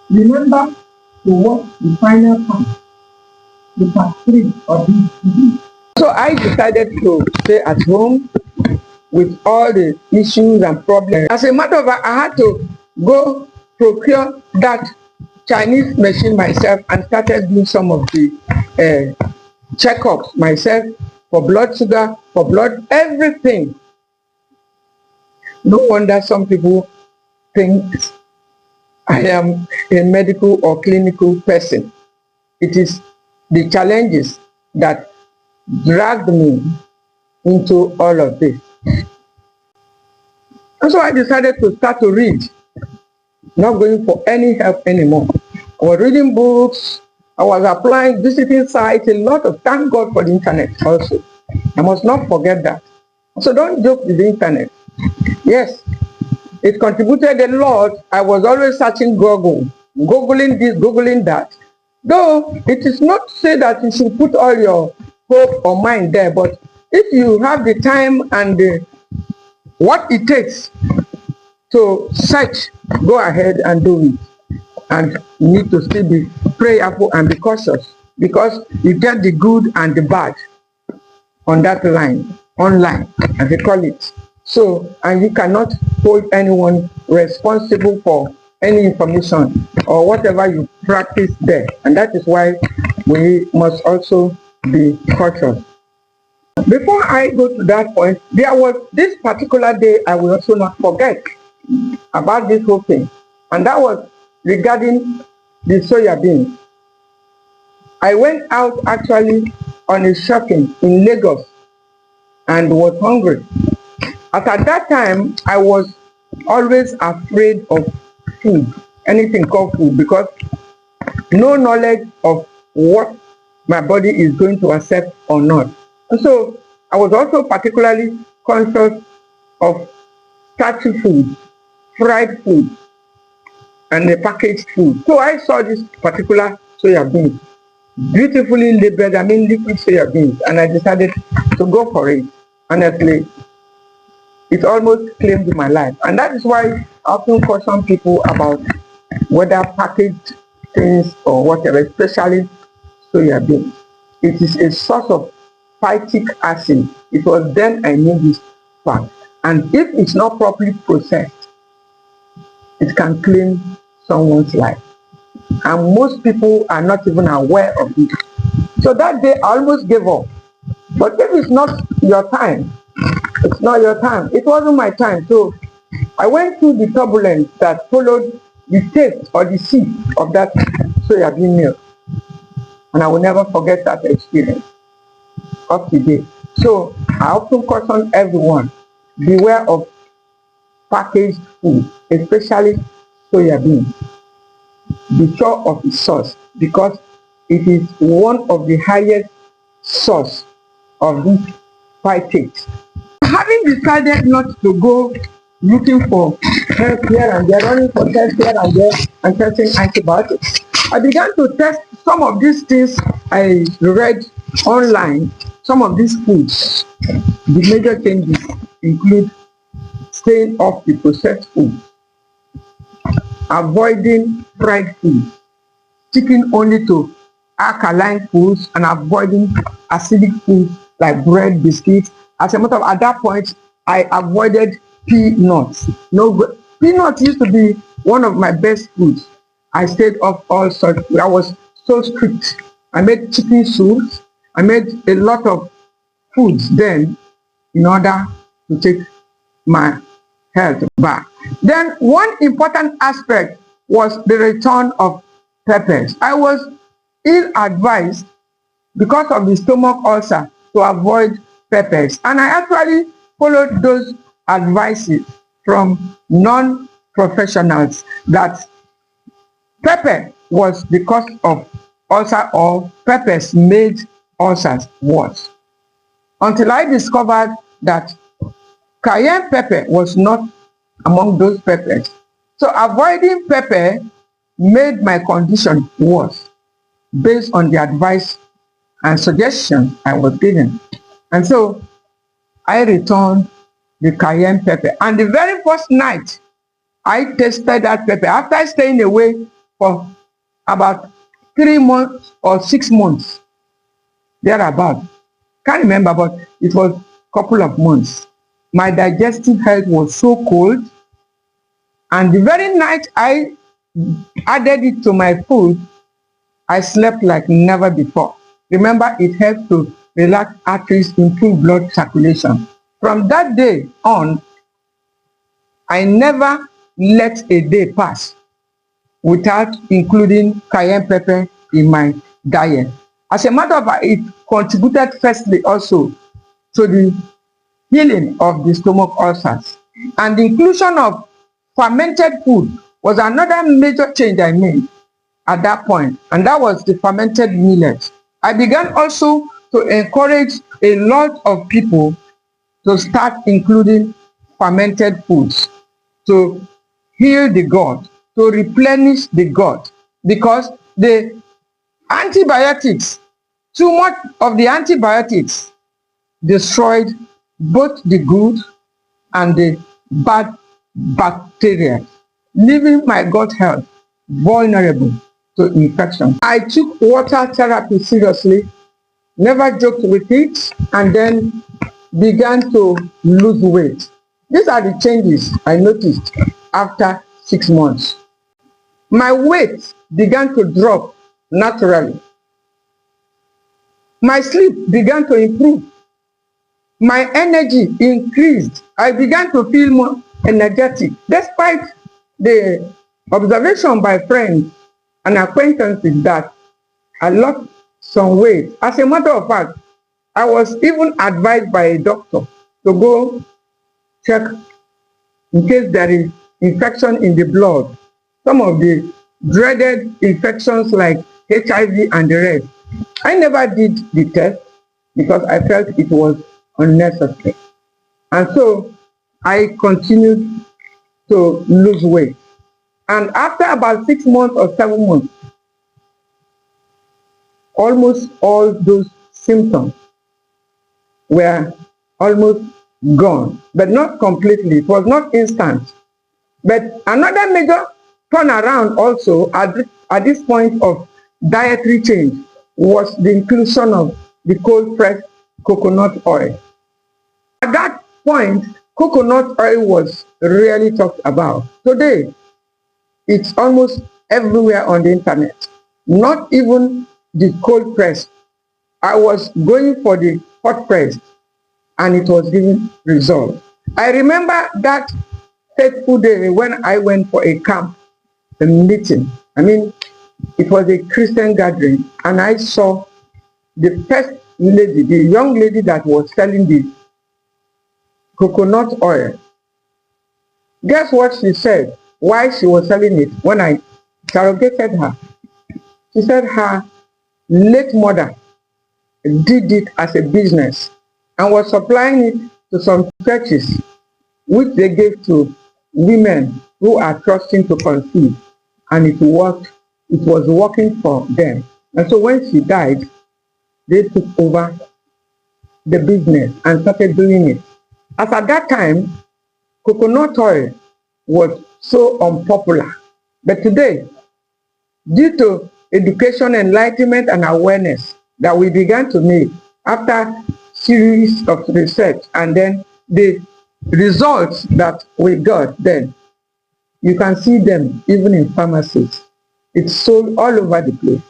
Remember to watch the final part, the part 3 of this video. So I decided to stay at home with all the issues and problems. As a matter of fact, I had to go procure that Chinese machine myself and started doing some of the checkups myself for blood sugar, for blood, everything. No wonder some people think I am a medical or clinical person. It is the challenges that dragged me into all of this. And so I decided to start to read, not going for any help anymore. I was reading books, I was applying, visiting sites, a lot of, thank God for the internet also. I must not forget that. So don't joke with the internet. Yes, it contributed a lot. I was always searching Google, Googling this, Googling that. Though it is not to say that you should put all your hope or mind there, but if you have the time and what it takes to search, go ahead and do it. And you need to still be prayerful and be cautious, because you get the good and the bad on that line, online, as they call it. So, and you cannot hold anyone responsible for any information or whatever you practice there. And that is why we must also be cautious. Before I go to that point, there was this particular day I will also not forget about this whole thing. And that was regarding the soya bean. I went out actually on a shopping in Lagos and was hungry. At that time, I was always afraid of food, anything called food, because no knowledge of what my body is going to accept or not. And so I was also particularly conscious of starchy food, fried food, and the packaged food. So I saw this particular soya bean, beautifully labeled, I mean liquid soya beans, and I decided to go for it. Honestly, it almost claimed my life. And that is why I often caution people about whether packaged things or whatever, especially soya beans. It is a source of phytic acid. It was then I knew this fact. And if it's not properly processed, it can claim someone's life. And most people are not even aware of it. So that day I almost gave up. But if it's not your time, it's not your time. It wasn't my time. So I went through the turbulence that followed the taste or the sip of that soya bean milk. And I will never forget that experience up to date. So I often caution everyone, beware of packaged food, especially soya beans. Be sure of the source, because it is one of the highest source of these phytates. Having decided not to go looking for health here and there, running for tests here and there, and testing antibiotics, I began to test some of these things I read online, some of these foods. The major changes include staying off the processed food, avoiding fried food, sticking only to alkaline foods, and avoiding acidic foods like bread, biscuits. As a matter of, at that point, I avoided peanuts. No, peanuts used to be one of my best foods. I stayed off all sorts. I was so strict. I made chicken soups. I made a lot of foods then in order to take my health back. Then one important aspect was the return of peppers. I was ill-advised because of the stomach ulcer to avoid peppers, and I actually followed those advices from non-professionals that pepper was the cause of ulcer, or peppers made ulcers worse, until I discovered that cayenne pepper was not among those peppers. So avoiding pepper made my condition worse based on the advice and suggestion I was given. And so I returned the cayenne pepper. And the very first night I tasted that pepper, after staying away for about 3 months or 6 months, thereabout. Can't remember, but it was a couple of months. My digestive health was so cold, and the very night I added it to my food, I slept like never before. Remember, it helps to relax arteries, improve blood circulation. From that day on, I never let a day pass without including cayenne pepper in my diet. As a matter of fact, it contributed firstly also to the healing of the stomach ulcers. And the inclusion of fermented food was another major change I made at that point, and that was the fermented millet. I began also to encourage a lot of people to start including fermented foods to heal the gut, to replenish the gut, because the antibiotics, too much of the antibiotics destroyed both the good and the bad bacteria, leaving my gut health vulnerable to infection. I took water therapy seriously, never joked with it, and then began to lose weight. These are the changes I noticed after 6 months. My weight began to drop naturally. My sleep began to improve. My energy increased. I began to feel more energetic, despite the observation by friends and acquaintances that I lost some weight. As a matter of fact, I was even advised by a doctor to go check in case there is infection in the blood. Some of the dreaded infections like HIV and the rest. I never did the test because I felt it was unnecessary. And so I continued to lose weight. And after about 6 months or 7 months, almost all those symptoms were almost gone, but not completely. It was not instant. But another major turnaround also at this point of dietary change was the inclusion of the cold pressed coconut oil. At that point, coconut oil was rarely talked about. Today, it's almost everywhere on the internet. Not even the cold pressed. I was going for the hot pressed, and it was giving results. I remember that fateful day when I went for a camp, a meeting. It was a Christian gathering, and I saw the first lady, the young lady that was selling the coconut oil. Guess what she said? Why she was selling it when I interrogated her? She said her late mother did it as a business and was supplying it to some churches, which they gave to women who are trusting to conceive, and it worked. It was working for them. And so when she died, they took over the business and started doing it. As at that time, coconut oil was so unpopular. But today, due to education, enlightenment, and awareness that we began to make after series of research, and then the results that we got, then you can see them even in pharmacies. It's sold all over the place.